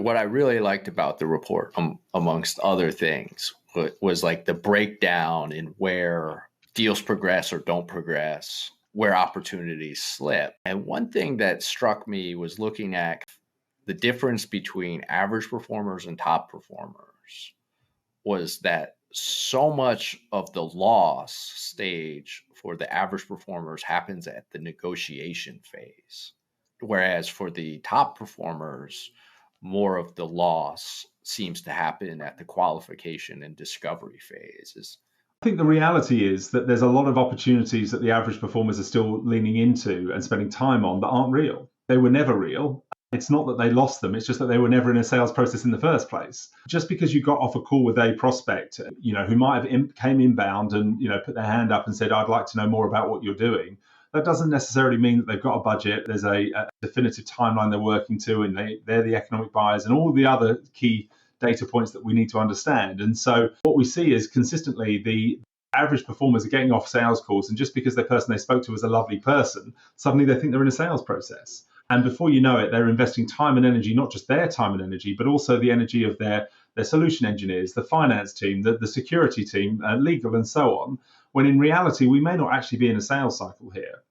What I really liked about the report, amongst other things, was like the breakdown in where deals progress or don't progress, where opportunities slip. And one thing that struck me was looking at the difference between average performers and top performers was that so much of the loss stage for the average performers happens at the negotiation phase. Whereas for the top performers, more of the loss seems to happen at the qualification and discovery phases. I think the reality is that there's a lot of opportunities that the average performers are still leaning into and spending time on that aren't real. They were never real. It's not that they lost them, it's just that they were never in a sales process in the first place. Just because you got off a call with a prospect, who might have came inbound and, put their hand up and said, I'd like to know more about what you're doing, that doesn't necessarily mean that they've got a budget. There's a definitive timeline they're working to, and they're the economic buyers and all the other key data points that we need to understand. And so what we see is consistently the average performers are getting off sales calls, and just because the person they spoke to was a lovely person, suddenly they think they're in a sales process. And before you know it, they're investing time and energy, not just their time and energy, but also the energy of their solution engineers, the finance team, the security team, legal, and so on, when in reality, we may not actually be in a sales cycle here.